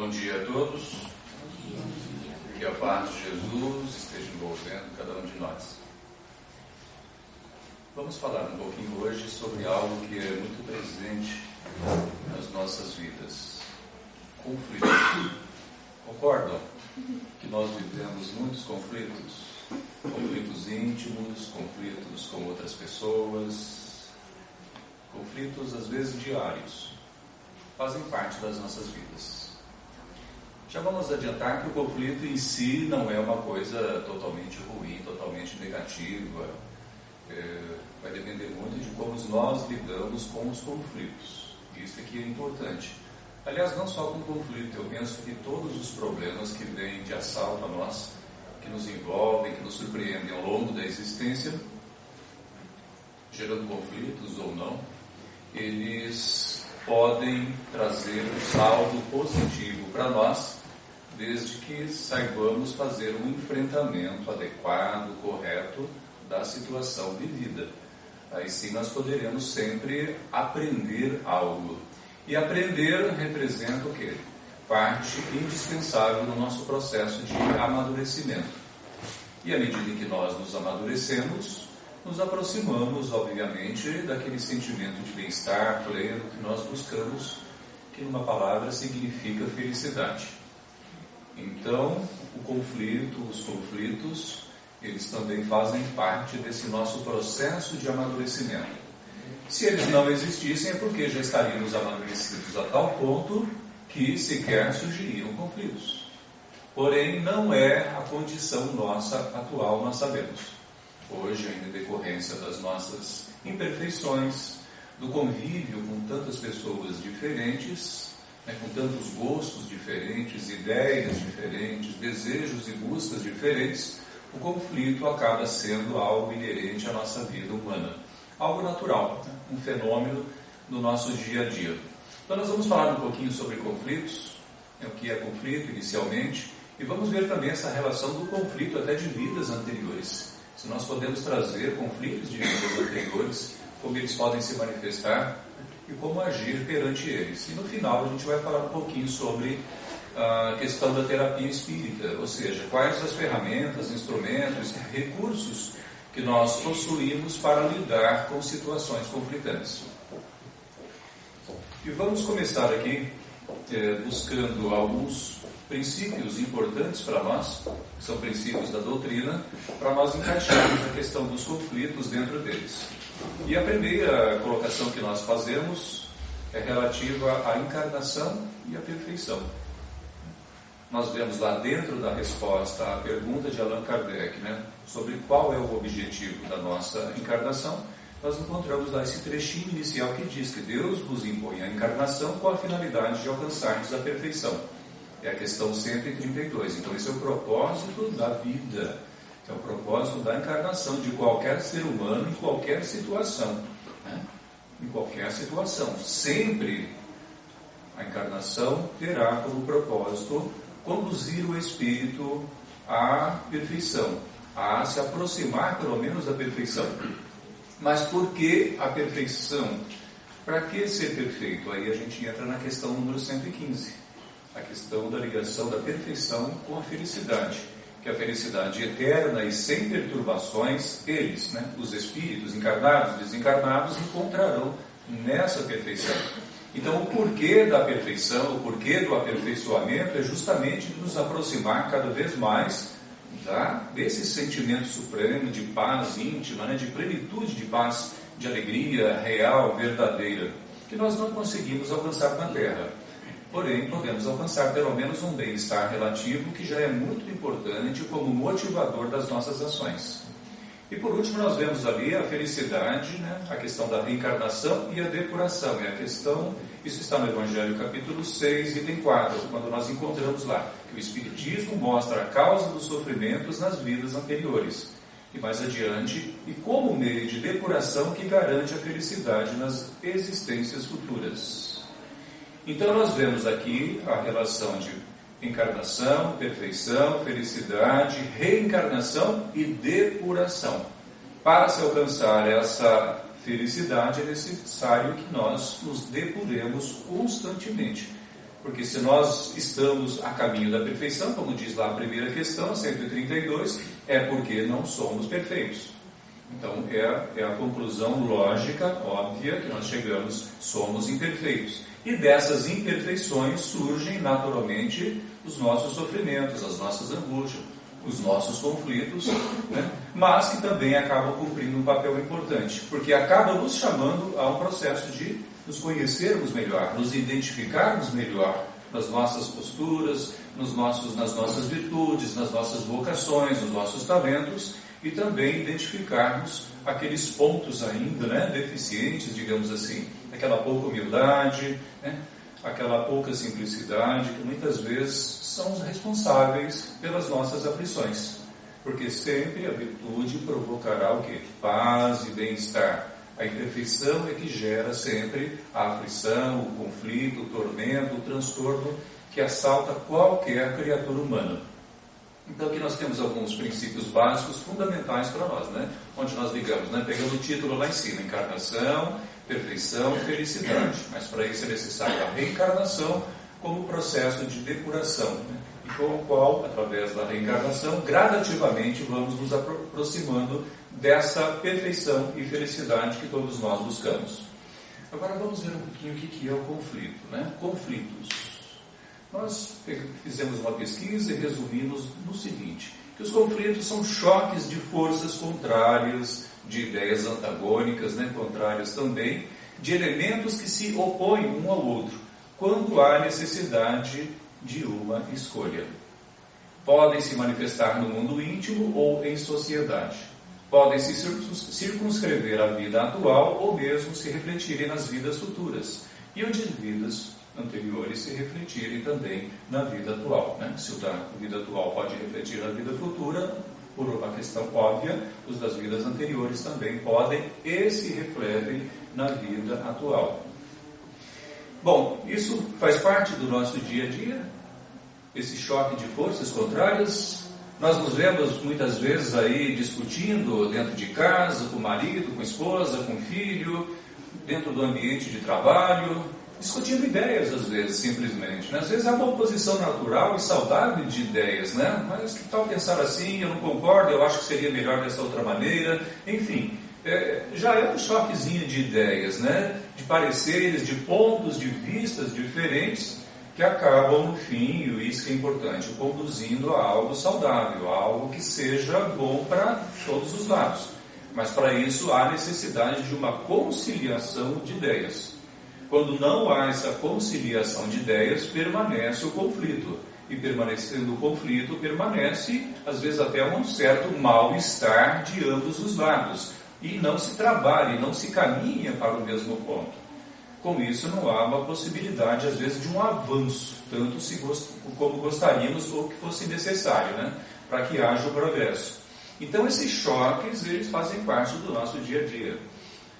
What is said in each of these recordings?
Bom dia a todos. Que a paz de Jesus esteja envolvendo cada um de nós. Vamos falar um pouquinho hoje sobre algo que é muito presente nas nossas vidas. Conflitos. Concordam que nós vivemos muitos conflitos? Conflitos íntimos, conflitos com outras pessoas, conflitos às vezes diários, fazem parte das nossas vidas. Já vamos adiantar que o conflito em si não é uma coisa totalmente ruim, totalmente negativa. Vai depender muito de como nós lidamos com os conflitos. Isso aqui é importante. Aliás, não só com o conflito, eu penso que todos os problemas que vêm de assalto a nós, que nos envolvem, que nos surpreendem ao longo da existência, gerando conflitos ou não, eles podem trazer um saldo positivo para nós, desde que saibamos fazer um enfrentamento adequado, correto da situação vivida. Aí sim nós poderemos sempre aprender algo. E aprender representa o quê? Parte indispensável no nosso processo de amadurecimento. E à medida que nós nos amadurecemos, nos aproximamos, obviamente, daquele sentimento de bem-estar pleno que nós buscamos, que numa palavra significa felicidade. Então, o conflito, os conflitos, eles também fazem parte desse nosso processo de amadurecimento. Se eles não existissem, é porque já estaríamos amadurecidos a tal ponto que sequer surgiriam conflitos. Porém, não é a condição nossa atual, nós sabemos. Hoje, ainda em decorrência das nossas imperfeições, do convívio com tantas pessoas diferentes, com tantos gostos diferentes, ideias diferentes, desejos e buscas diferentes, o conflito acaba sendo algo inerente à nossa vida humana. Algo natural, um fenômeno do nosso dia a dia. Então nós vamos falar um pouquinho sobre conflitos, o que é conflito inicialmente, e vamos ver também essa relação do conflito até de vidas anteriores. Se nós podemos trazer conflitos de vidas anteriores, como eles podem se manifestar e como agir perante eles. E no final a gente vai falar um pouquinho sobre a questão da terapia espírita, ou seja, quais as ferramentas, instrumentos, recursos que nós possuímos para lidar com situações conflitantes. E vamos começar aqui buscando alguns princípios importantes para nós, que são princípios da doutrina, para nós encaixarmos a questão dos conflitos dentro deles. E a primeira colocação que nós fazemos é relativa à encarnação e à perfeição. Nós vemos lá dentro da resposta à pergunta de Allan Kardec, sobre qual é o objetivo da nossa encarnação, nós encontramos lá esse trechinho inicial que diz que Deus vos impõe a encarnação com a finalidade de alcançarmos a perfeição. É a questão 132. Então esse é o propósito da vida, é o propósito da encarnação de qualquer ser humano em qualquer situação. Em qualquer situação. Sempre a encarnação terá como propósito conduzir o espírito à perfeição, a se aproximar pelo menos da perfeição. Mas por que a perfeição? Para que ser perfeito? Aí a gente entra na questão número 115, a questão da ligação da perfeição com a felicidade, que a felicidade eterna e sem perturbações, eles, os espíritos encarnados e desencarnados, encontrarão nessa perfeição. Então, o porquê da perfeição, o porquê do aperfeiçoamento é justamente nos aproximar cada vez mais desse sentimento supremo de paz íntima, de plenitude de paz, de alegria real, verdadeira, que nós não conseguimos alcançar na Terra. Porém, podemos alcançar pelo menos um bem-estar relativo, que já é muito importante como motivador das nossas ações. E por último, nós vemos ali a felicidade, a questão da reencarnação e a depuração. É a questão, isso está no Evangelho capítulo 6, item 4, quando nós encontramos lá que o Espiritismo mostra a causa dos sofrimentos nas vidas anteriores. E mais adiante, e como meio de depuração que garante a felicidade nas existências futuras. Então nós vemos aqui a relação de encarnação, perfeição, felicidade, reencarnação e depuração. Para se alcançar essa felicidade é necessário que nós nos depuremos constantemente. Porque se nós estamos a caminho da perfeição, como diz lá a primeira questão, 132, é porque não somos perfeitos. Então é a conclusão lógica, óbvia, que nós chegamos, somos imperfeitos. E dessas imperfeições surgem naturalmente os nossos sofrimentos, as nossas angústias, os nossos conflitos, né? Mas que também acabam cumprindo um papel importante, porque acaba nos chamando a um processo de nos conhecermos melhor, nos identificarmos melhor nas nossas posturas, nas nossas virtudes, nas nossas vocações, nos nossos talentos, e também identificarmos aqueles pontos ainda, né, deficientes, digamos assim, aquela pouca humildade, né, aquela pouca simplicidade, que muitas vezes são os responsáveis pelas nossas aflições. Porque sempre a virtude provocará o quê? Paz e bem-estar. A imperfeição é que gera sempre a aflição, o conflito, o tormento, o transtorno que assalta qualquer criatura humana. Então aqui nós temos alguns princípios básicos fundamentais para nós, né? Onde nós ligamos, né? Pegando o título lá em cima, encarnação, perfeição e felicidade. Mas para isso é necessário a reencarnação como processo de depuração, né? E com o qual, através da reencarnação, gradativamente vamos nos aproximando dessa perfeição e felicidade que todos nós buscamos. Agora vamos ver um pouquinho o que é o conflito, né? Conflitos. Nós fizemos uma pesquisa e resumimos no seguinte, que os conflitos são choques de forças contrárias, de ideias antagônicas, né, contrárias também, de elementos que se opõem um ao outro, quando há necessidade de uma escolha. Podem se manifestar no mundo íntimo ou em sociedade. Podem se circunscrever à vida atual ou mesmo se refletirem nas vidas futuras e onde as vidas anteriores se refletirem também na vida atual, né? Se a vida atual pode refletir na vida futura, por uma questão óbvia, os das vidas anteriores também podem e se refletem na vida atual. Bom, isso faz parte do nosso dia a dia, esse choque de forças contrárias. Nós nos vemos muitas vezes aí discutindo dentro de casa, com o marido, com a esposa, com o filho, dentro do ambiente de trabalho, discutindo ideias às vezes, simplesmente, né? Às vezes há uma oposição natural e saudável de ideias, né? Mas que tal pensar assim, eu não concordo, eu acho que seria melhor dessa outra maneira, enfim, já é um choquezinho de ideias, né? De pareceres, de pontos de vistas diferentes, que acabam, no fim, e isso que é importante, conduzindo a algo saudável, a algo que seja bom para todos os lados. Mas para isso há necessidade de uma conciliação de ideias. Quando não há essa conciliação de ideias, permanece o conflito. E permanecendo o conflito, permanece, às vezes, até um certo mal-estar de ambos os lados. E não se trabalha, e não se caminha para o mesmo ponto. Com isso, não há uma possibilidade, às vezes, de um avanço, tanto como gostaríamos ou que fosse necessário, né? Para que haja o progresso. Então, esses choques, eles fazem parte do nosso dia a dia.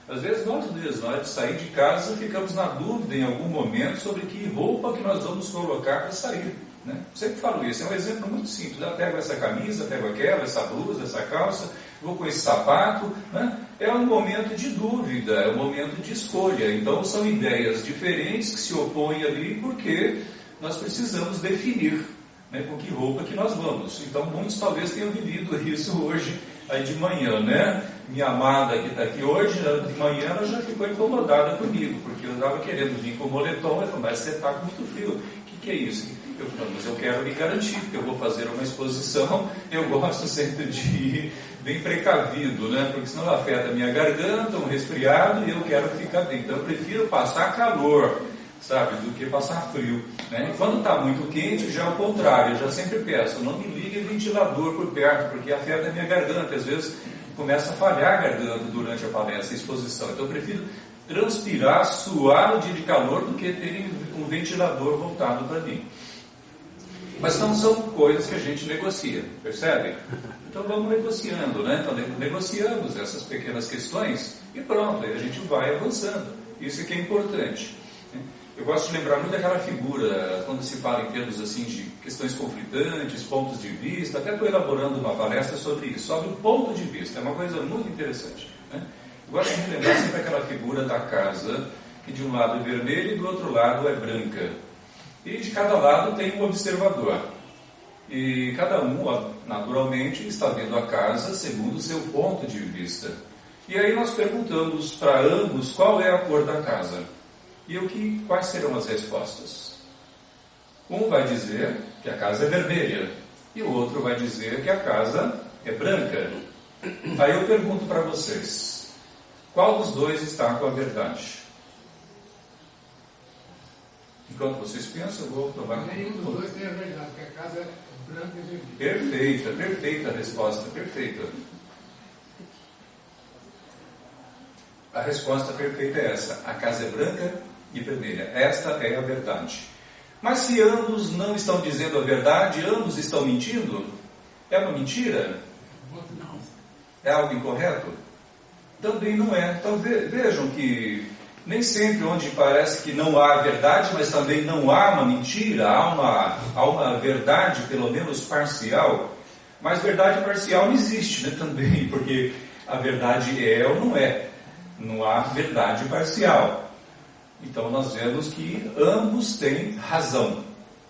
Às vezes, nós de sair de casa, ficamos na dúvida em algum momento sobre que roupa que nós vamos colocar para sair, né? Sempre falo isso, é um exemplo muito simples. Eu pego essa camisa, pego aquela, essa blusa, essa calça, vou com esse sapato, né? É um momento de dúvida, é um momento de escolha. Então, são ideias diferentes que se opõem ali porque nós precisamos definir, né, com que roupa que nós vamos. Então, muitos talvez tenham vivido isso hoje, aí de manhã, né? Minha amada que está aqui hoje, de manhã ela já ficou incomodada comigo, porque eu estava querendo vir com moletom, ela falou, mas você está com muito frio, o que é isso? Eu falei, mas eu quero me garantir, porque eu vou fazer uma exposição, eu gosto sempre de ir bem precavido, né? Porque senão afeta a minha garganta, um resfriado, e eu quero ficar bem. Então eu prefiro passar calor, sabe, do que passar frio, né? E quando está muito quente, já é o contrário, eu já sempre peço, não me ligue ventilador por perto, porque afeta a minha garganta, às vezes começa a falhar a garganta durante a palestra, a exposição. Então eu prefiro transpirar, suar no dia de calor, do que ter um ventilador voltado para mim. Mas não são coisas que a gente negocia, percebe? Então vamos negociando, né? Então negociamos essas pequenas questões e pronto, aí a gente vai avançando. Isso é que é importante. Eu gosto de lembrar muito daquela figura, quando se fala em termos assim de questões conflitantes, pontos de vista, até estou elaborando uma palestra sobre isso, sobre o ponto de vista, é uma coisa muito interessante, né? Eu gosto de lembrar sempre aquela figura da casa, que de um lado é vermelha e do outro lado é branca. E de cada lado tem um observador. E cada um, naturalmente, está vendo a casa segundo o seu ponto de vista. E aí nós perguntamos para ambos qual é a cor da casa. E quais serão as respostas? Um vai dizer que a casa é vermelha. E o outro vai dizer que a casa é branca. Aí eu pergunto para vocês, qual dos dois está com a verdade? Enquanto vocês pensam, eu vou provar. Nenhum dos dois tem a verdade, porque a casa é branca e vermelha. Perfeita a resposta, perfeita. A resposta perfeita é essa, a casa é branca e vermelha. Esta é a verdade. Mas se ambos não estão dizendo a verdade, ambos estão mentindo, é uma mentira? Não. É algo incorreto? Também não é. Então vejam que nem sempre onde parece que não há verdade, mas também não há uma mentira, há uma verdade pelo menos parcial. Mas verdade parcial não existe, né, também, porque a verdade é ou não é. Não há verdade parcial. Então nós vemos que ambos têm razão.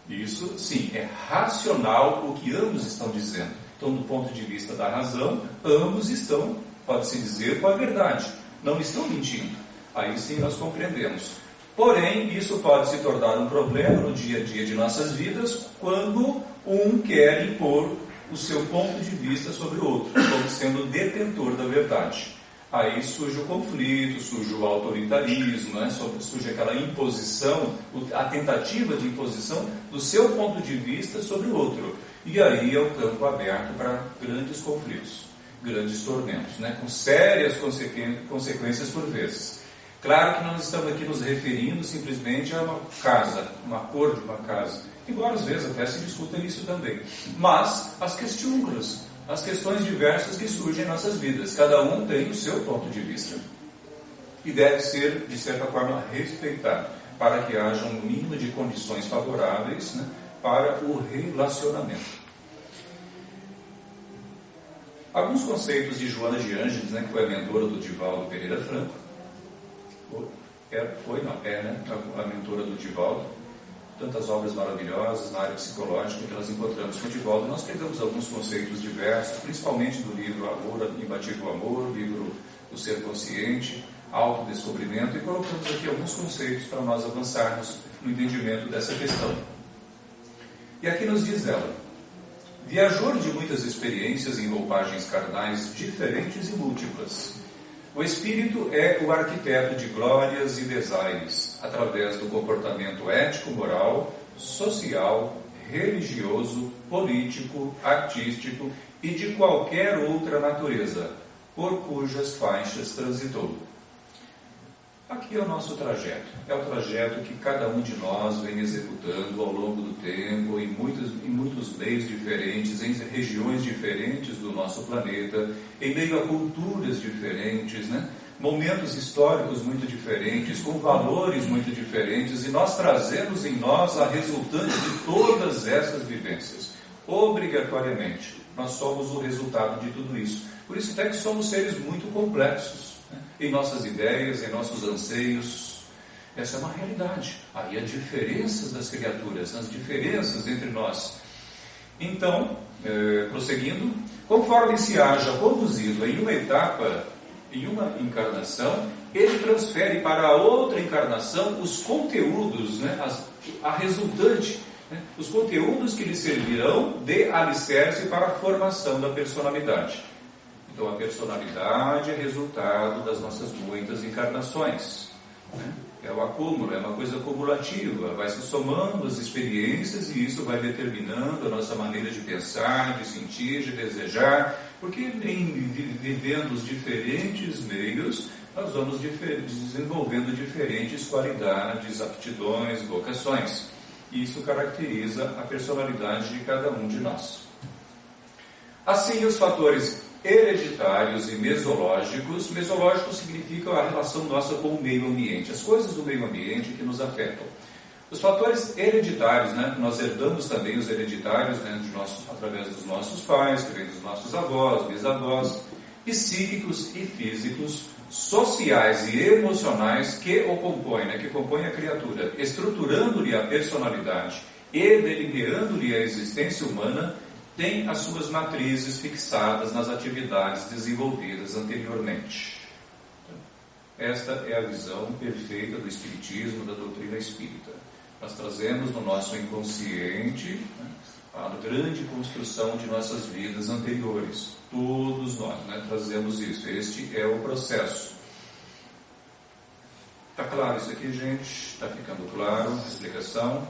Isso, sim, é racional o que ambos estão dizendo. Então, do ponto de vista da razão, ambos estão, pode-se dizer, com a verdade. Não estão mentindo. Aí sim nós compreendemos. Porém, isso pode se tornar um problema no dia a dia de nossas vidas, quando um quer impor o seu ponto de vista sobre o outro, como sendo detentor da verdade. Aí surge o conflito, surge o autoritarismo, né? Surge aquela imposição, a tentativa de imposição do seu ponto de vista sobre o outro. E aí é o campo aberto para grandes conflitos, grandes tormentos, né? Com sérias consequências por vezes. Claro que não estamos aqui nos referindo simplesmente a uma casa, uma cor de uma casa, embora às vezes até se discuta isso também. Mas as questões, as questões diversas que surgem em nossas vidas. Cada um tem o seu ponto de vista. E deve ser, de certa forma, respeitado, para que haja um mínimo de condições favoráveis, né, para o relacionamento. Alguns conceitos de Joana de Ângeles, né, que foi a mentora do Divaldo Pereira Franco, a mentora do Divaldo, tantas obras maravilhosas na área psicológica que nós encontramos com o Divaldo. Nós pegamos alguns conceitos diversos, principalmente do livro Amor, Imbatível Amor, livro do Ser Consciente, Autodescobrimento, e colocamos aqui alguns conceitos para nós avançarmos no entendimento dessa questão. E aqui nos diz ela: viajor de muitas experiências em roupagens carnais diferentes e múltiplas, o espírito é o arquiteto de glórias e desaires, através do comportamento ético, moral, social, religioso, político, artístico e de qualquer outra natureza, por cujas faixas transitou. Aqui é o nosso trajeto. É o trajeto que cada um de nós vem executando ao longo do tempo, em muitos meios diferentes, em regiões diferentes do nosso planeta, em meio a culturas diferentes, né? Momentos históricos muito diferentes, com valores muito diferentes, e nós trazemos em nós a resultante de todas essas vivências. Obrigatoriamente, nós somos o resultado de tudo isso. Por isso até que somos seres muito complexos, né? Em nossas ideias, em nossos anseios. Essa é uma realidade. Aí há diferenças das criaturas, as diferenças entre nós. Então, prosseguindo, conforme se haja conduzido em uma etapa, em uma encarnação, ele transfere para a outra encarnação os conteúdos, né, a resultante, né, os conteúdos que lhe servirão de alicerce para a formação da personalidade. Então, a personalidade é resultado das nossas muitas encarnações, né? É o acúmulo, é uma coisa cumulativa, vai se somando as experiências e isso vai determinando a nossa maneira de pensar, de sentir, de desejar, porque vivendo os diferentes meios, nós vamos desenvolvendo diferentes qualidades, aptidões, vocações. Isso caracteriza a personalidade de cada um de nós. Assim, os fatores hereditários e mesológicos. Mesológicos significa a relação nossa com o meio ambiente, as coisas do meio ambiente que nos afetam. Os fatores hereditários, né, nós herdamos também os hereditários, né, através dos nossos pais, que vem dos nossos avós, bisavós, psíquicos e físicos, sociais e emocionais que o compõem, né, que compõem a criatura, estruturando-lhe a personalidade e delineando-lhe a existência humana, tem as suas matrizes fixadas nas atividades desenvolvidas anteriormente. Esta é a visão perfeita do Espiritismo, da doutrina espírita. Nós trazemos no nosso inconsciente, né, a grande construção de nossas vidas anteriores. Todos nós, né, trazemos isso. Este é o processo. Está claro isso aqui, gente? Está ficando claro a explicação?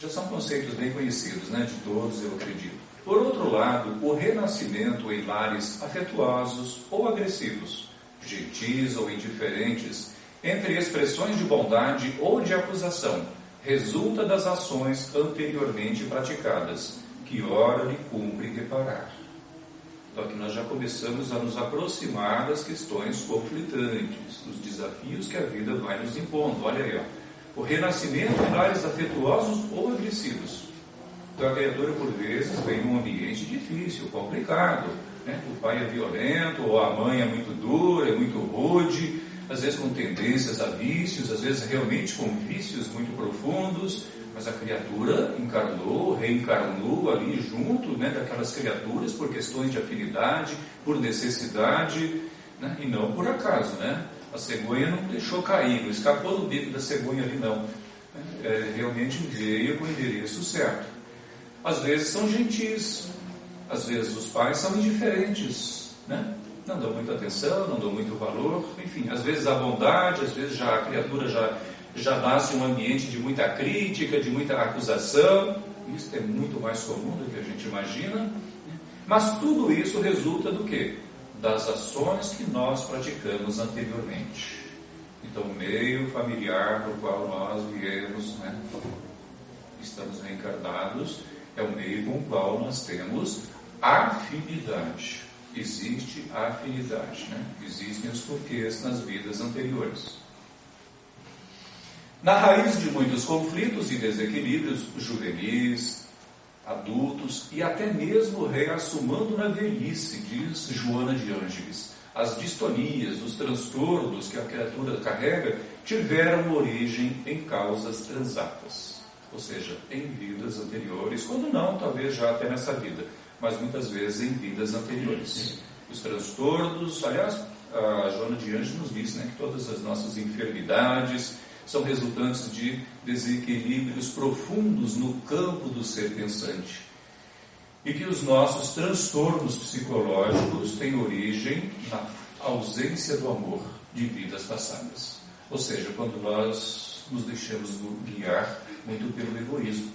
Já são conceitos bem conhecidos, né, de todos, eu acredito. Por outro lado, o renascimento em lares afetuosos ou agressivos, gentis ou indiferentes, entre expressões de bondade ou de acusação, resulta das ações anteriormente praticadas, que ora lhe cumpre reparar. Então aqui nós já começamos a nos aproximar das questões conflitantes, dos desafios que a vida vai nos impondo. Olha aí, ó. O renascimento em lares afetuosos ou agressivos. Então a criatura, por vezes, vem num ambiente difícil, complicado, né? O pai é violento, ou a mãe é muito dura, é muito rude, às vezes com tendências a vícios, às vezes realmente com vícios muito profundos, mas a criatura encarnou, reencarnou ali junto, né, daquelas criaturas por questões de afinidade, por necessidade, né, e não por acaso, né? A cegonha não deixou cair, não escapou do bico da cegonha ali não. Realmente veio com o endereço certo. Às vezes são gentis, às vezes os pais são indiferentes, né? Não dão muita atenção, não dão muito valor, enfim, às vezes a bondade, às vezes já a criatura já nasce em um ambiente de muita crítica, de muita acusação. Isso é muito mais comum do que a gente imagina, mas tudo isso resulta do quê? Das ações que nós praticamos anteriormente. Então o meio familiar no qual nós viemos, né, estamos reencarnados, é o meio com o qual nós temos afinidade. Existe a afinidade, né? Existem os porquês nas vidas anteriores. Na raiz de muitos conflitos e desequilíbrios juvenis, adultos e até mesmo reassumando na velhice, diz Joana de Ângeles, as distonias, os transtornos que a criatura carrega tiveram origem em causas transatas, ou seja, em vidas anteriores, quando não, talvez já até nessa vida, mas muitas vezes em vidas anteriores. Os transtornos, aliás, a Joana de Ângeles nos diz, né, que todas as nossas enfermidades são resultantes de desequilíbrios profundos no campo do ser pensante. E que os nossos transtornos psicológicos têm origem na ausência do amor de vidas passadas. Ou seja, quando nós nos deixamos guiar muito pelo egoísmo,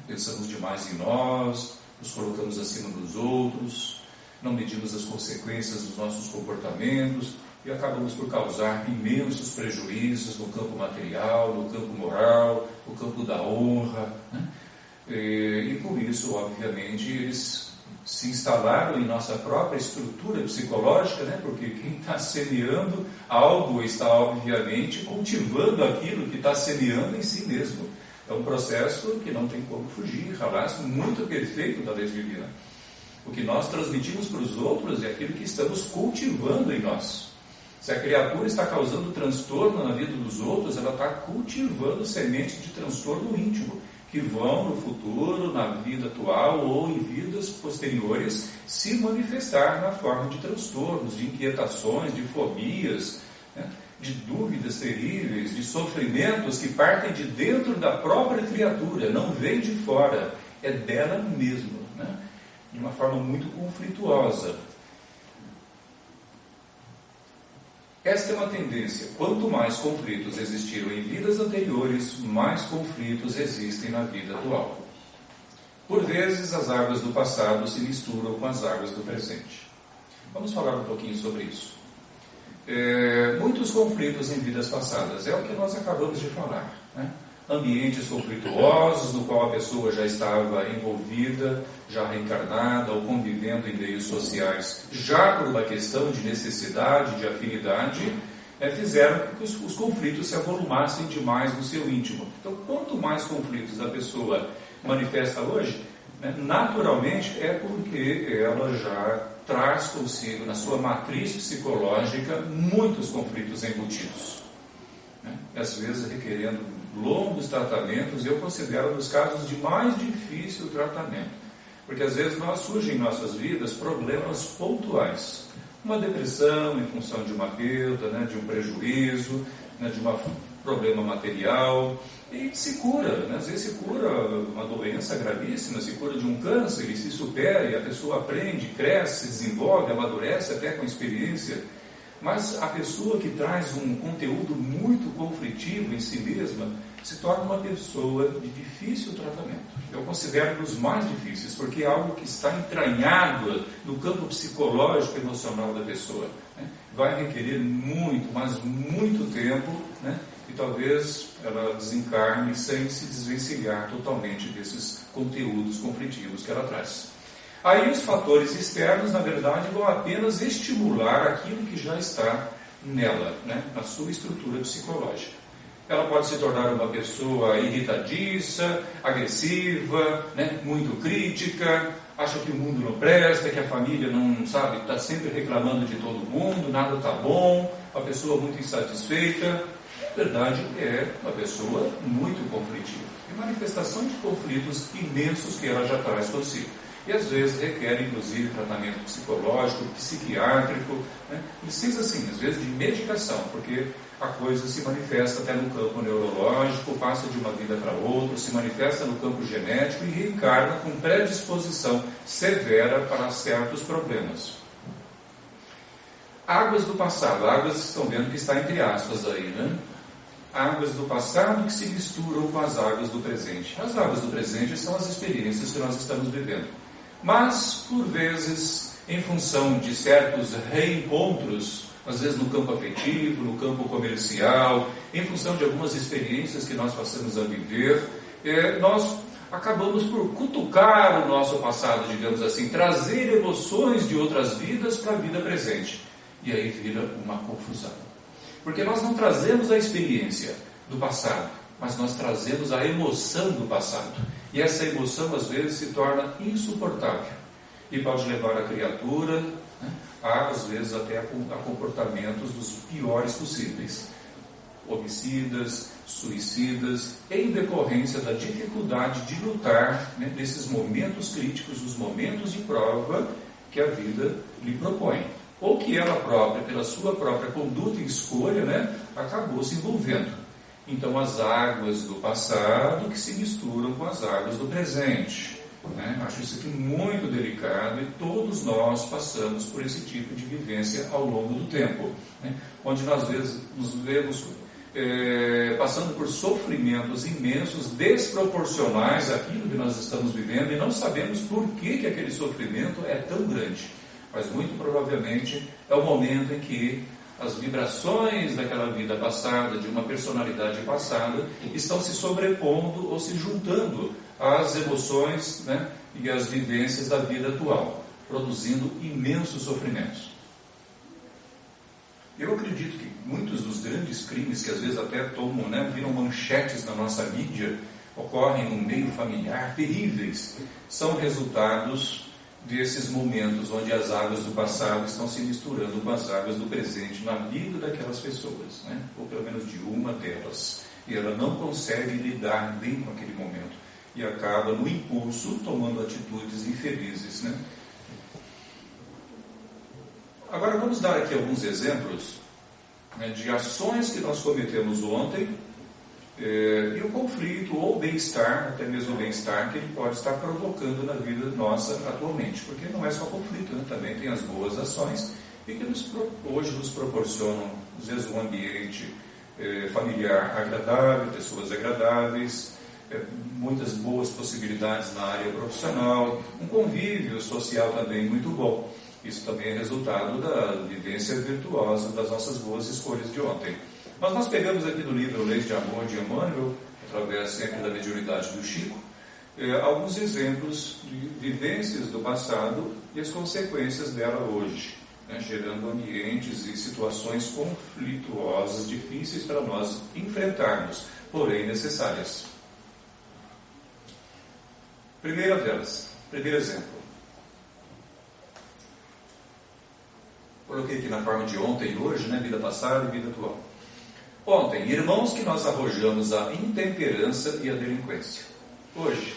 pensamos demais em nós, nos colocamos acima dos outros, não medimos as consequências dos nossos comportamentos e acabamos por causar imensos prejuízos no campo material, no campo moral, no campo da honra, né? E por isso, obviamente, eles se instalaram em nossa própria estrutura psicológica, né? Porque quem está semeando algo está, obviamente, cultivando aquilo que está semeando em si mesmo. É um processo que não tem como fugir, aliás, muito perfeito da lei divina. O que nós transmitimos para os outros é aquilo que estamos cultivando em nós. Se a criatura está causando transtorno na vida dos outros, ela está cultivando sementes de transtorno íntimo, que vão no futuro, na vida atual ou em vidas posteriores, se manifestar na forma de transtornos, de inquietações, de fobias, né? De dúvidas terríveis, de sofrimentos que partem de dentro da própria criatura, não vem de fora, é dela mesma, né? De uma forma muito conflituosa. Esta é uma tendência. Quanto mais conflitos existiram em vidas anteriores, mais conflitos existem na vida atual. Por vezes, as águas do passado se misturam com as águas do presente. Vamos falar um pouquinho sobre isso. Muitos conflitos em vidas passadas, é o que nós acabamos de falar, né? Ambientes conflituosos, no qual a pessoa já estava envolvida, já reencarnada, ou convivendo em meios sociais, já por uma questão de necessidade, de afinidade, fizeram com que os conflitos se avolumassem demais no seu íntimo. Então, quanto mais conflitos a pessoa manifesta hoje, né, naturalmente é porque ela já traz consigo, na sua matriz psicológica, muitos conflitos embutidos, né? E às vezes requerendo longos tratamentos, e eu considero nos casos de mais difícil tratamento, porque às vezes surgem em nossas vidas problemas pontuais, uma depressão em função de uma perda, né, de um prejuízo, né, de um problema material, e se cura, né? Às vezes se cura uma doença gravíssima, se cura de um câncer e se supera, e a pessoa aprende, cresce, desenvolve, amadurece até com experiência. Mas a pessoa que traz um conteúdo muito conflitivo em si mesma se torna uma pessoa de difícil tratamento. Eu considero dos mais difíceis, porque é algo que está entranhado no campo psicológico e emocional da pessoa, né? Vai requerer muito, mas muito tempo, né? E talvez ela desencarne sem se desvencilhar totalmente desses conteúdos conflitivos que ela traz. Aí os fatores externos, na verdade, vão apenas estimular aquilo que já está nela, né, na sua estrutura psicológica. Ela pode se tornar uma pessoa irritadiça, agressiva, né, muito crítica, acha que o mundo não presta, que a família não sabe, está sempre reclamando de todo mundo, nada está bom, uma pessoa muito insatisfeita. Na verdade, é uma pessoa muito conflitiva. E manifestação de conflitos imensos que ela já traz consigo. E às vezes requer, inclusive, tratamento psicológico, psiquiátrico, né? Precisa, sim, às vezes, de medicação, porque a coisa se manifesta até no campo neurológico, passa de uma vida para outra, se manifesta no campo genético e reencarna com predisposição severa para certos problemas. Águas do passado, águas estão vendo que está entre aspas aí, né? Águas do passado que se misturam com as águas do presente. As águas do presente são as experiências que nós estamos vivendo. Mas, por vezes, em função de certos reencontros, às vezes no campo afetivo, no campo comercial, em função de algumas experiências que nós passamos a viver, nós acabamos por cutucar o nosso passado, digamos assim, trazer emoções de outras vidas para a vida presente. E aí vira uma confusão. Porque nós não trazemos a experiência do passado, mas nós trazemos a emoção do passado. E essa emoção, às vezes, se torna insuportável. E pode levar a criatura, né, às vezes, até a comportamentos dos piores possíveis. Homicidas, suicidas, em decorrência da dificuldade de lutar, né, nesses momentos críticos, os momentos de prova que a vida lhe propõe. Ou que ela própria, pela sua própria conduta e escolha, né, acabou se envolvendo. Então, as águas do passado que se misturam com as águas do presente, né? Acho isso aqui muito delicado e todos nós passamos por esse tipo de vivência ao longo do tempo, né? Onde nós nos vemos passando por sofrimentos imensos, desproporcionais àquilo que nós estamos vivendo e não sabemos por que aquele sofrimento é tão grande. Mas muito provavelmente é o momento em que as vibrações daquela vida passada, de uma personalidade passada, estão se sobrepondo ou se juntando às emoções, né, e às vivências da vida atual, produzindo imensos sofrimentos. Eu acredito que muitos dos grandes crimes que às vezes até tomam, né, viram manchetes na nossa mídia, ocorrem no meio familiar, terríveis, são resultados desses momentos onde as águas do passado estão se misturando com as águas do presente na vida daquelas pessoas, né? Ou pelo menos de uma delas. E ela não consegue lidar bem com aquele momento. E acaba, no impulso, tomando atitudes infelizes, né? Agora vamos dar aqui alguns exemplos, né, de ações que nós cometemos ontem, e o conflito ou o bem-estar, até mesmo o bem-estar que ele pode estar provocando na vida nossa atualmente, porque não é só conflito, né? Também tem as boas ações e que hoje nos proporcionam, às vezes, um ambiente familiar agradável, pessoas agradáveis, muitas boas possibilidades na área profissional, um convívio social também muito bom. Isso também é resultado da vivência virtuosa das nossas boas escolhas de ontem. Mas nós pegamos aqui no livro Leis de Amor de Emmanuel, através sempre da mediunidade do Chico, alguns exemplos de vivências do passado e as consequências dela hoje, né, gerando ambientes e situações conflituosas, difíceis para nós enfrentarmos, porém necessárias. Primeira delas, primeiro exemplo. Coloquei aqui na forma de ontem e hoje, né? Vida passada e vida atual. Ontem, irmãos que nós arrojamos a intemperança e a delinquência. Hoje,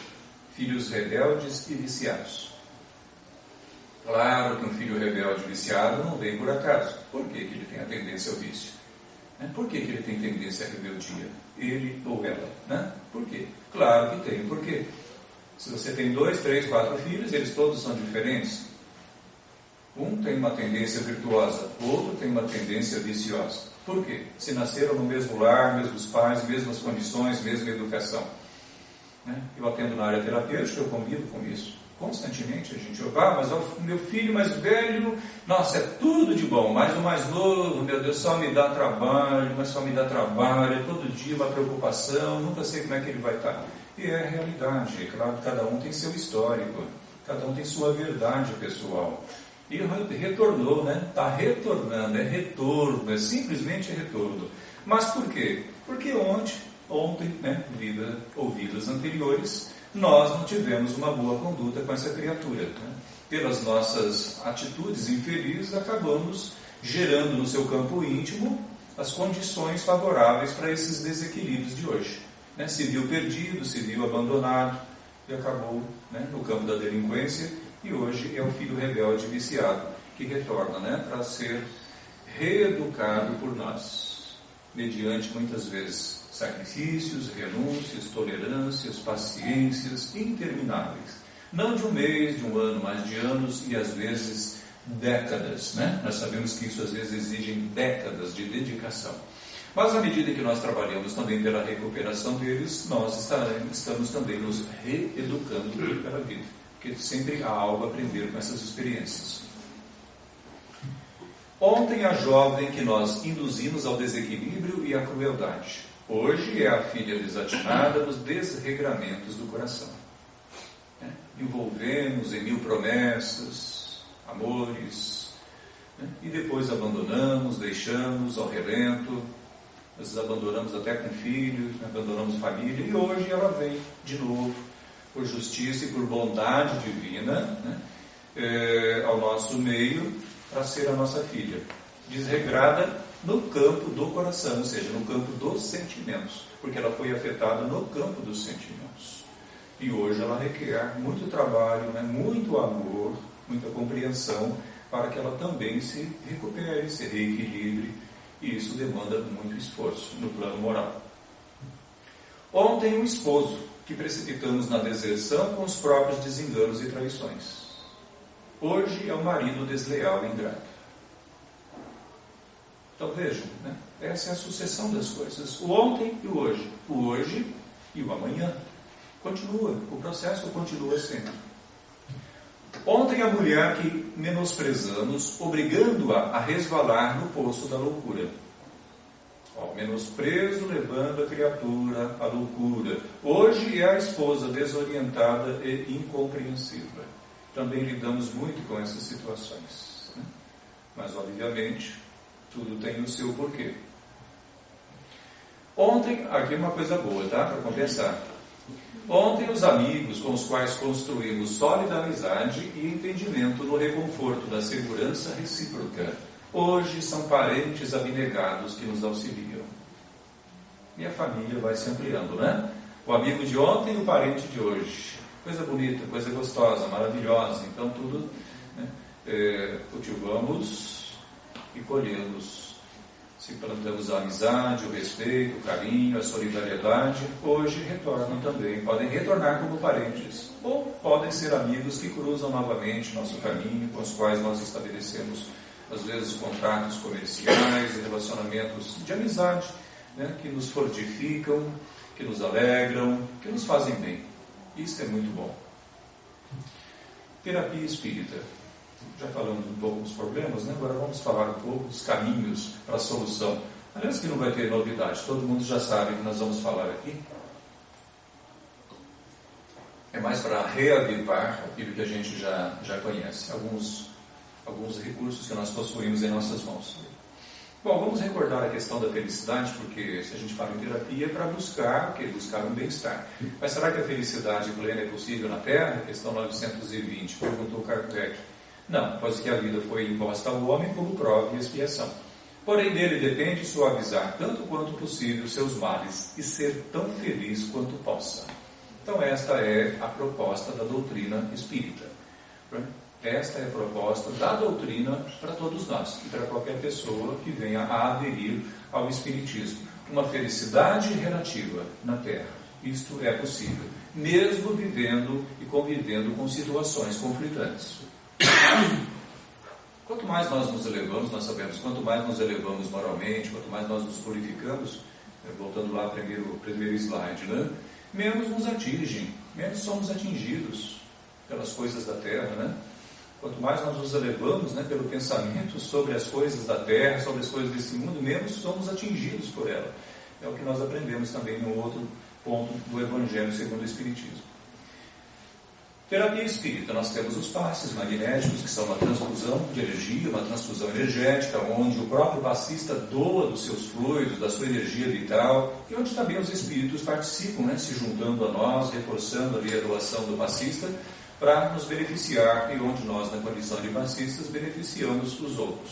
filhos rebeldes e viciados. Claro que um filho rebelde e viciado não vem por acaso. Por que ele tem a tendência ao vício? Por que ele tem tendência à rebeldia? Ele ou ela? Né? Por quê? Claro que tem. Por quê? Se você tem 2, 3, 4 filhos, eles todos são diferentes. Um tem uma tendência virtuosa, outro tem uma tendência viciosa. Por quê? Se nasceram no mesmo lar, mesmos pais, mesmas condições, mesma educação. Eu atendo na área terapêutica, eu convivo com isso. Constantemente a gente ouve, mas o meu filho mais velho, nossa, é tudo de bom, mas o mais novo, meu Deus, só me dá trabalho, é todo dia uma preocupação, nunca sei como é que ele vai estar. E é a realidade, é claro que cada um tem seu histórico, cada um tem sua verdade pessoal. E retornou, né? Está retornando, é retorno, é simplesmente retorno. Mas por quê? Porque ontem, né, vidas anteriores, nós não tivemos uma boa conduta com essa criatura. Né? Pelas nossas atitudes infelizes, acabamos gerando no seu campo íntimo as condições favoráveis para esses desequilíbrios de hoje. Né? Se viu perdido, se viu abandonado e acabou, né, no campo da delinquência, e hoje é o filho rebelde e viciado que retorna, né, para ser reeducado por nós, mediante muitas vezes sacrifícios, renúncias, tolerâncias, paciências intermináveis. Não de um mês, de um ano, mas de anos e às vezes décadas. Né? Nós sabemos que isso às vezes exige décadas de dedicação. Mas à medida que nós trabalhamos também pela recuperação deles, nós estamos também nos reeducando pela vida. Porque sempre há algo a aprender com essas experiências. Ontem a jovem que nós induzimos ao desequilíbrio e à crueldade. Hoje é a filha desatinada nos desregramentos do coração. Envolvemos em 1000 promessas, amores, e depois abandonamos, deixamos ao relento, nós abandonamos até com filhos, abandonamos família, e hoje ela vem de novo, por justiça e por bondade divina, ao nosso meio, para ser a nossa filha, desregrada no campo do coração, ou seja, no campo dos sentimentos, porque ela foi afetada no campo dos sentimentos. E hoje ela requer muito trabalho, muito amor, muita compreensão, para que ela também se recupere, se reequilibre, e isso demanda muito esforço no plano moral. Ontem um esposo que precipitamos na deserção com os próprios desenganos e traições. Hoje é o marido desleal e ingrato. Então vejam, essa é a sucessão das coisas. O ontem e o hoje e o amanhã. Continua, o processo continua sempre. Ontem a mulher que menosprezamos, obrigando-a a resvalar no poço da loucura. O menosprezo levando a criatura à loucura. Hoje é a esposa desorientada e incompreensiva. Também lidamos muito com essas situações. Mas, obviamente, tudo tem o seu porquê. Ontem, aqui uma coisa boa, tá? Para compensar. Ontem, os amigos com os quais construímos sólida amizade e entendimento no reconforto da segurança recíproca, hoje são parentes abnegados que nos auxiliam. E a família vai se ampliando, né? O amigo de ontem e o parente de hoje. Coisa bonita, coisa gostosa, maravilhosa. Então, tudo cultivamos e colhemos. Se plantamos a amizade, o respeito, o carinho, a solidariedade, hoje retornam também. Podem retornar como parentes, ou podem ser amigos que cruzam novamente nosso caminho, com os quais nós estabelecemos, às vezes, contratos comerciais e relacionamentos de amizade, que nos fortificam, que nos alegram, que nos fazem bem. Isso é muito bom. Terapia espírita. Já falamos um pouco dos problemas, agora vamos falar um pouco dos caminhos para a solução. Aliás, que não vai ter novidade, todo mundo já sabe o que nós vamos falar aqui. É mais para reavivar aquilo que a gente já conhece, alguns recursos que nós possuímos em nossas mãos. Bom, vamos recordar a questão da felicidade, porque se a gente fala em terapia é para buscar um bem-estar. Mas será que a felicidade plena é possível na Terra? Questão 920, perguntou Kardec. Não, pois que a vida foi imposta ao homem como prova e expiação. Porém, dele depende suavizar tanto quanto possível seus males e ser tão feliz quanto possa. Então, esta é a proposta da doutrina espírita. Esta é a proposta da doutrina para todos nós e para qualquer pessoa que venha a aderir ao Espiritismo. Uma felicidade relativa na Terra. Isto é possível, mesmo vivendo e convivendo com situações conflitantes. Quanto mais nós nos elevamos, nós sabemos, quanto mais nos elevamos moralmente, quanto mais nós nos purificamos, voltando lá ao primeiro slide, né? Menos nos atingem, menos somos atingidos pelas coisas da Terra, né? Quanto mais nós nos elevamos, né, pelo pensamento sobre as coisas da Terra, sobre as coisas desse mundo, menos somos atingidos por ela. É o que nós aprendemos também no outro ponto do Evangelho segundo o Espiritismo. Terapia espírita, nós temos os passes magnéticos, que são uma transfusão de energia, uma transfusão energética, onde o próprio passista doa dos seus fluidos, da sua energia vital, e onde também os espíritos participam, né, se juntando a nós, reforçando ali a doação do passista, para nos beneficiar, e onde nós, na condição de passistas, beneficiamos os outros.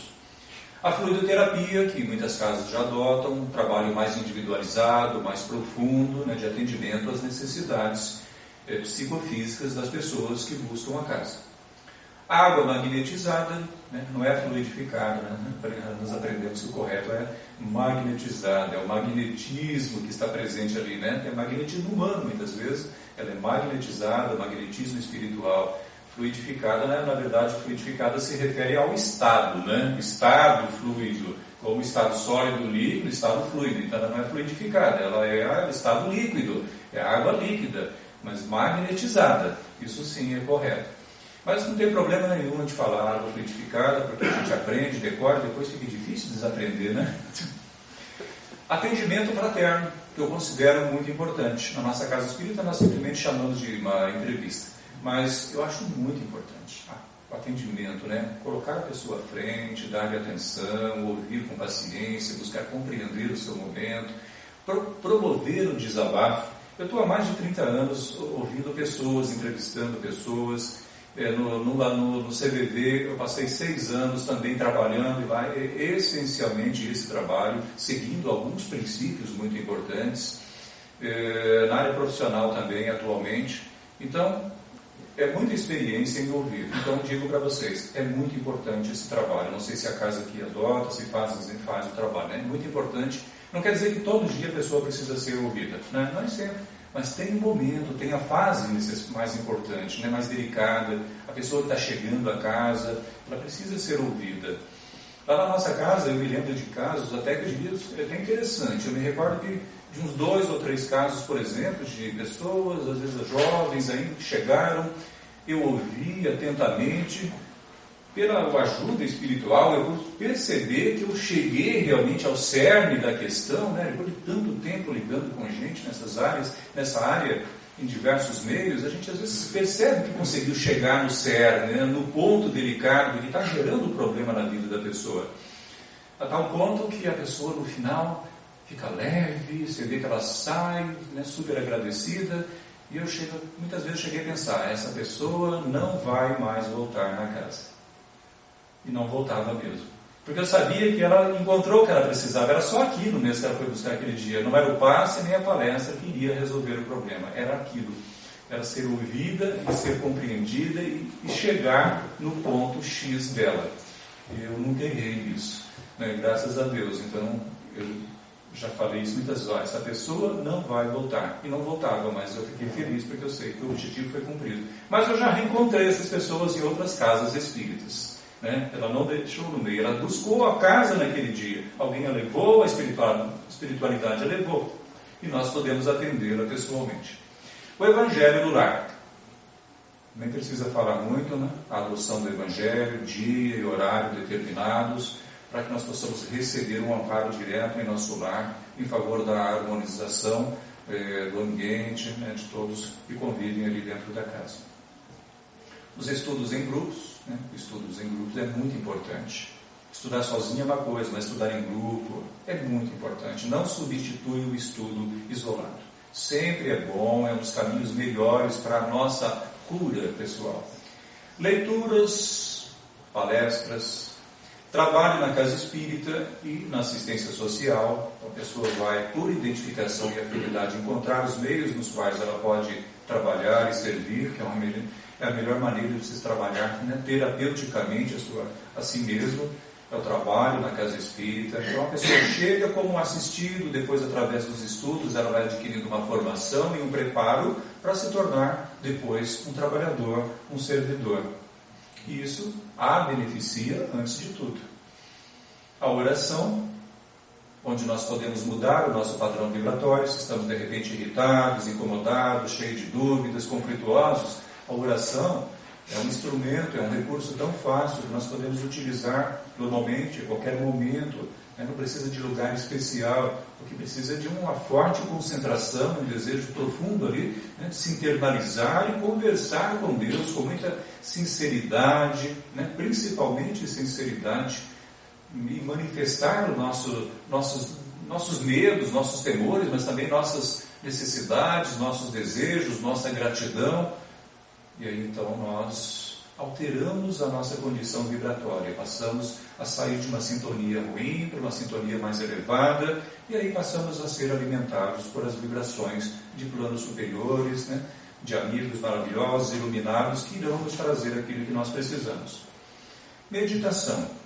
A fluidoterapia, que muitas casas já adotam, um trabalho mais individualizado, mais profundo, né, de atendimento às necessidades psicofísicas das pessoas que buscam a casa. A água magnetizada, né, não é fluidificada, né? Nós aprendemos que o correto é magnetizada, é o magnetismo que está presente ali, né? É magnetismo humano, muitas vezes, ela é magnetizada, magnetismo espiritual. Fluidificada, né? Na verdade, fluidificada se refere ao estado, né? Estado fluido, como estado sólido, líquido, estado fluido. Então, ela não é fluidificada, ela é estado líquido, é água líquida, mas magnetizada. Isso sim é correto. Mas não tem problema nenhum de falar água fluidificada, porque a gente aprende, decora, depois fica difícil desaprender, né? Atendimento fraterno, que eu considero muito importante. Na nossa casa espírita, nós simplesmente chamamos de uma entrevista. Mas eu acho muito importante o atendimento, né? Colocar a pessoa à frente, dar-lhe atenção, ouvir com paciência, buscar compreender o seu momento, promover o desabafo. Eu estou há mais de 30 anos ouvindo pessoas, entrevistando pessoas. No CVV eu passei 6 anos também trabalhando, e lá é essencialmente esse trabalho, seguindo alguns princípios muito importantes. Na área profissional também, atualmente. Então, é muita experiência envolvida. Então, digo para vocês, é muito importante esse trabalho. Não sei se a casa aqui adota, se faz o trabalho. É muito importante. Não quer dizer que todo dia a pessoa precisa ser ouvida, né? Não é sempre, mas tem um momento, tem a fase mais importante, né? Mais delicada. A pessoa que está chegando à casa, ela precisa ser ouvida. Lá na nossa casa, eu me lembro de casos até que eu diria, é até interessante. Eu me recordo de uns 2 ou 3 casos, por exemplo, de pessoas, às vezes jovens ainda, que chegaram, eu ouvi atentamente. Pela ajuda espiritual, eu pude perceber que eu cheguei realmente ao cerne da questão, né? Depois de tanto tempo lidando com gente nessa área, em diversos meios, a gente às vezes percebe que conseguiu chegar no cerne, né? No ponto delicado que está gerando o problema na vida da pessoa. A tal ponto que a pessoa, no final, fica leve, você vê que ela sai, né, super agradecida, e muitas vezes cheguei a pensar, essa pessoa não vai mais voltar na casa. E não voltava mesmo. Porque eu sabia que ela encontrou o que ela precisava. Era só aquilo mesmo que ela foi buscar aquele dia. Não era o passe nem a palestra que iria resolver o problema. Era aquilo. Era ser ouvida e ser compreendida e chegar no ponto X dela. Eu nunca errei nisso, né? Graças a Deus. Então, eu já falei isso muitas vezes. Essa pessoa não vai voltar. E não voltava, mas eu fiquei feliz porque eu sei que o objetivo foi cumprido. Mas eu já reencontrei essas pessoas em outras casas espíritas. Né? Ela não deixou no meio, ela buscou a casa naquele dia. Alguém a levou, a espiritualidade a levou. E nós podemos atendê-la pessoalmente. O Evangelho do Lar. Nem precisa falar muito, né? A adoção do Evangelho, dia e horário determinados, para que nós possamos receber um amparo direto em nosso lar, em favor da harmonização do ambiente, né? De todos que convivem ali dentro da casa. Os estudos em grupos, né? Estudos em grupos é muito importante. Estudar sozinho é uma coisa, mas estudar em grupo é muito importante. Não substitui o estudo isolado. Sempre é bom, é um dos caminhos melhores para a nossa cura pessoal. Leituras palestras, trabalho na casa espírita e na assistência social. Então, a pessoa vai, por identificação e afinidade, encontrar os meios nos quais ela pode trabalhar e servir, que é a melhor maneira de você trabalhar, né, terapeuticamente a si mesmo. É o trabalho na casa espírita. Então a pessoa chega como um assistido, depois através dos estudos ela vai adquirindo uma formação e um preparo para se tornar depois um trabalhador, um servidor. E isso a beneficia antes de tudo. A oração, onde nós podemos mudar o nosso padrão vibratório, se estamos de repente irritados, incomodados, cheios de dúvidas, conflituosos, a oração é um instrumento, é um recurso tão fácil que nós podemos utilizar normalmente, a qualquer momento. Não precisa de lugar especial, o que precisa é de uma forte concentração, um desejo profundo ali, né, de se internalizar e conversar com Deus com muita sinceridade, né, principalmente sinceridade, e manifestar nossos medos, nossos temores, mas também nossas necessidades, nossos desejos, nossa gratidão. E aí então nós alteramos a nossa condição vibratória, passamos a sair de uma sintonia ruim para uma sintonia mais elevada, e aí passamos a ser alimentados por as vibrações de planos superiores, né, de amigos maravilhosos, iluminados, que irão nos trazer aquilo que nós precisamos. Meditação.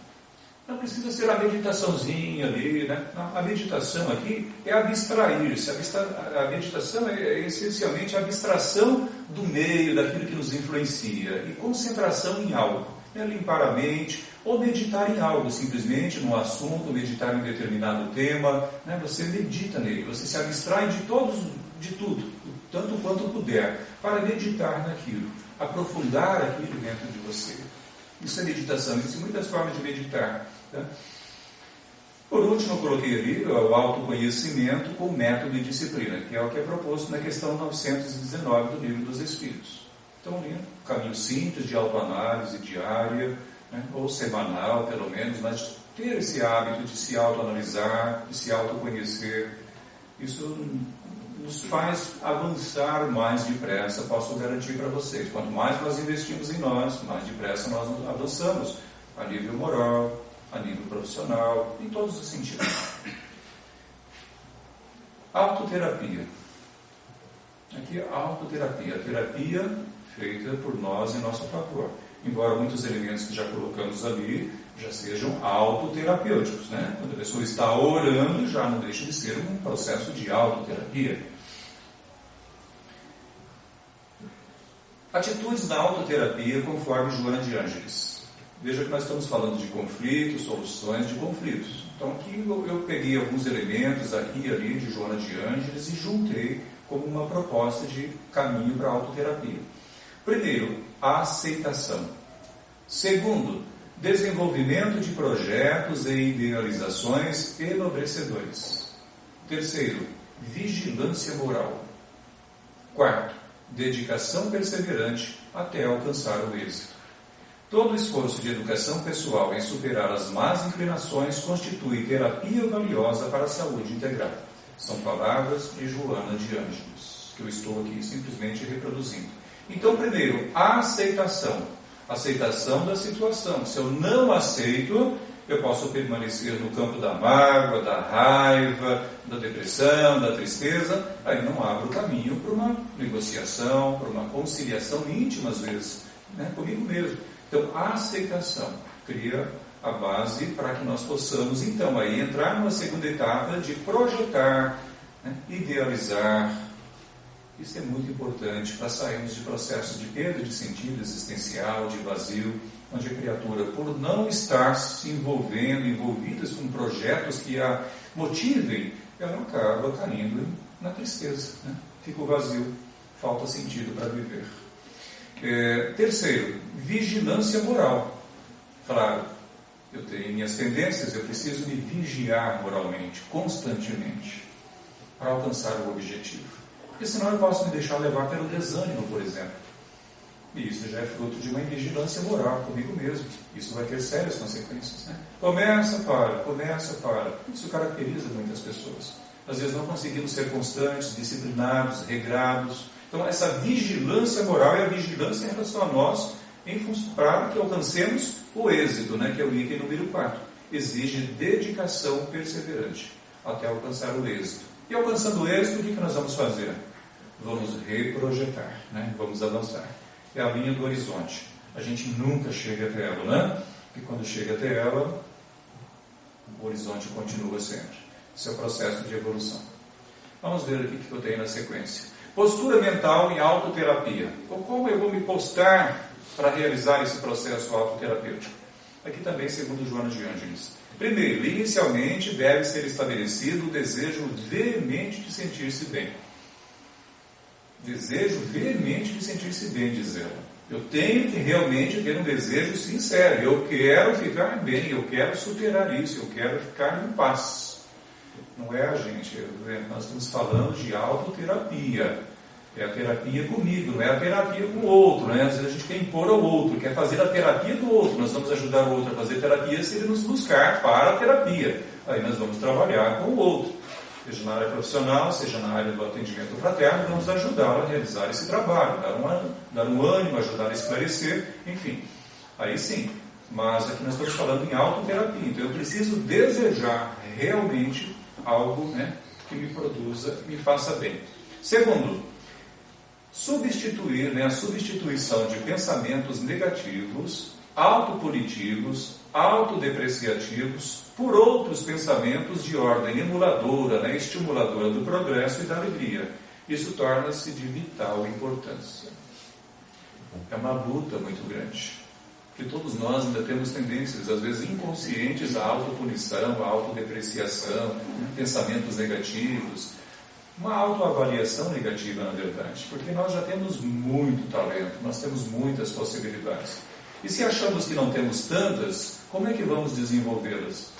Não precisa ser a meditaçãozinha ali, né? Não, a meditação aqui é abstrair-se. A meditação é essencialmente a abstração do meio, daquilo que nos influencia, e concentração em algo. Né? Limpar a mente, ou meditar em algo, simplesmente num assunto, meditar em um determinado tema. Né? Você medita nele, você se abstrai de tudo, tanto quanto puder, para meditar naquilo, aprofundar aquilo dentro de você. Isso é meditação, existem muitas formas de meditar. Tá? Por último, eu coloquei ali o autoconhecimento com método e disciplina, que é o que é proposto na questão 919 do Livro dos Espíritos. Então, ali, um caminho simples de autoanálise diária, né, ou semanal, pelo menos, mas ter esse hábito de se autoanalisar, de se autoconhecer, isso nos faz avançar mais depressa, posso garantir para vocês. Quanto mais nós investimos em nós, mais depressa nós avançamos, a nível moral, a nível profissional, em todos os sentidos. Autoterapia. Aqui a autoterapia, a terapia feita por nós em nosso favor. Embora muitos elementos que já colocamos ali já sejam autoterapêuticos, né? Quando a pessoa está orando, já não deixa de ser um processo de autoterapia. Atitudes da autoterapia conforme Joana de Ângeles. Veja que nós estamos falando de conflitos, soluções de conflitos. Então aqui eu peguei alguns elementos aqui e ali de Joana de Ângeles e juntei como uma proposta de caminho para a autoterapia. Primeiro, a aceitação. Segundo, desenvolvimento de projetos e idealizações enobrecedores. Terceiro, vigilância moral. Quarto, dedicação perseverante até alcançar o êxito. Todo esforço de educação pessoal em superar as más inclinações constitui terapia valiosa para a saúde integral. São palavras de Joana de Ângeles, que eu estou aqui simplesmente reproduzindo. Então, primeiro, a aceitação. Aceitação da situação. Se eu não aceito, eu posso permanecer no campo da mágoa, da raiva, da depressão, da tristeza. Aí não abro o caminho para uma negociação, para uma conciliação íntima, às vezes, né, comigo mesmo. Então, a aceitação cria a base para que nós possamos, então, aí entrar numa segunda etapa de projetar, né, idealizar. Isso é muito importante para sairmos de processos de perda de sentido existencial, de vazio, onde a criatura, por não estar se envolvidas com projetos que a motivem, ela acaba caindo na tristeza, né? Fica o vazio, falta sentido para viver. Terceiro, vigilância moral. Claro, eu tenho minhas tendências, eu preciso me vigiar moralmente, constantemente, para alcançar o objetivo. Porque senão eu posso me deixar levar pelo desânimo, por exemplo. E isso já é fruto de uma invigilância moral comigo mesmo. Isso vai ter sérias consequências, né? Começa, para. Isso caracteriza muitas pessoas. Às vezes não conseguimos ser constantes, disciplinados, regrados. Então essa vigilância moral é a vigilância em relação a nós para que alcancemos o êxito, né, que é o item número 4. Exige dedicação perseverante até alcançar o êxito. E alcançando o êxito, o que nós vamos fazer? Vamos reprojetar, né? Vamos avançar. É a linha do horizonte. A gente nunca chega até ela, né? E quando chega até ela, o horizonte continua sempre. Esse é o processo de evolução. Vamos ver aqui o que eu tenho na sequência. Postura mental e autoterapia. Como eu vou me postar para realizar esse processo autoterapêutico? Aqui também, segundo Joana de Ângeles. Primeiro, inicialmente deve ser estabelecido o desejo veemente de sentir-se bem. Desejo veemente de sentir-se bem, diz ela. Eu tenho que realmente ter um desejo sincero. Eu quero ficar bem, eu quero superar isso, eu quero ficar em paz. Não é a gente. Nós estamos falando de autoterapia. É a terapia comigo, não é a terapia com o outro, né? Às vezes a gente quer impor ao outro, quer fazer a terapia do outro. Nós vamos ajudar o outro a fazer terapia se ele nos buscar para a terapia. Aí nós vamos trabalhar com o outro. Seja na área profissional, seja na área do atendimento fraterno, vamos ajudá-lo a realizar esse trabalho, dar um ânimo, ajudar a esclarecer, enfim. Aí sim. Mas aqui nós estamos falando em autoterapia. Então eu preciso desejar realmente algo, né, que me produza, que me faça bem. Segundo, substituir, né, a substituição de pensamentos negativos, autopunitivos, autodepreciativos, por outros pensamentos de ordem emuladora, né, estimuladora do progresso e da alegria. Isso torna-se de vital importância. É uma luta muito grande, porque todos nós ainda temos tendências, às vezes inconscientes, à autopunição, à autodepreciação, pensamentos negativos, uma autoavaliação negativa, na verdade, porque nós já temos muito talento, nós temos muitas possibilidades. E se achamos que não temos tantas, como é que vamos desenvolvê-las?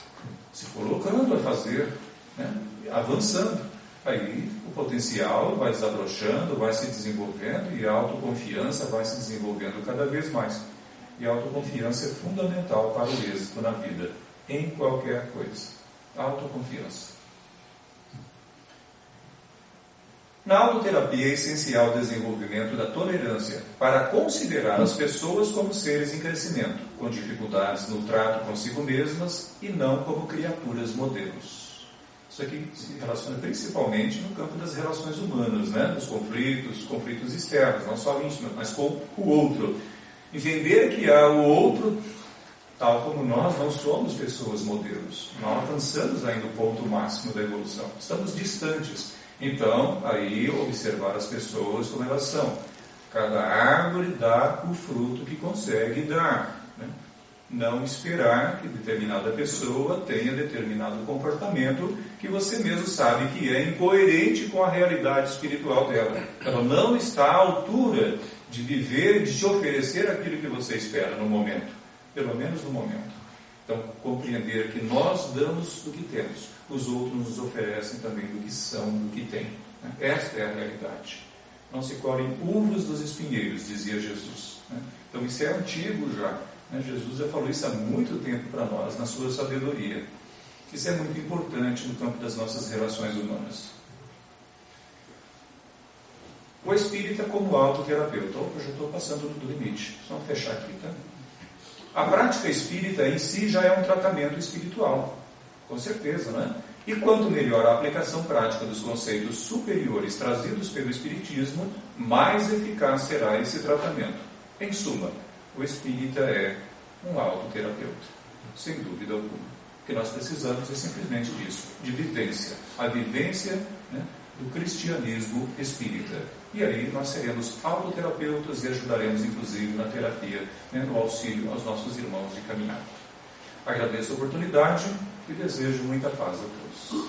Se colocando a fazer, né? Avançando. Aí o potencial vai desabrochando, vai se desenvolvendo e a autoconfiança vai se desenvolvendo cada vez mais. E a autoconfiança é fundamental para o êxito na vida, em qualquer coisa. Autoconfiança. Na autoterapia é essencial o desenvolvimento da tolerância para considerar as pessoas como seres em crescimento, com dificuldades no trato consigo mesmas e não como criaturas modelos. Isso aqui se relaciona principalmente no campo das relações humanas, né? Dos conflitos externos, não só íntimos, mas com o outro. Entender que há o outro, tal como nós não somos pessoas modelos, não alcançamos ainda o ponto máximo da evolução, estamos distantes. Então, aí observar as pessoas como elas são. Cada árvore dá o fruto que consegue dar, né? Não esperar que determinada pessoa tenha determinado comportamento que você mesmo sabe que é incoerente com a realidade espiritual dela. Ela não está à altura de viver e de te oferecer aquilo que você espera no momento, pelo menos no momento. Então, compreender que nós damos do que temos, os outros nos oferecem também do que são, do que têm. Esta é a realidade. Não se colhem uvas dos espinheiros, dizia Jesus. Então, isso é antigo já. Jesus já falou isso há muito tempo para nós, na sua sabedoria. Isso é muito importante no campo das nossas relações humanas. O espírita como autoterapeuta. Eu já estou passando do limite. Só fechar aqui, tá? A prática espírita em si já é um tratamento espiritual, com certeza, não é? E quanto melhor a aplicação prática dos conceitos superiores trazidos pelo Espiritismo, mais eficaz será esse tratamento. Em suma, o espírita é um autoterapeuta, sem dúvida alguma. O que nós precisamos é simplesmente disso, de vivência. A vivência, né, do cristianismo espírita. E aí nós seremos autoterapeutas e ajudaremos, inclusive, na terapia, né, no auxílio aos nossos irmãos de caminhada. Agradeço a oportunidade e desejo muita paz a todos.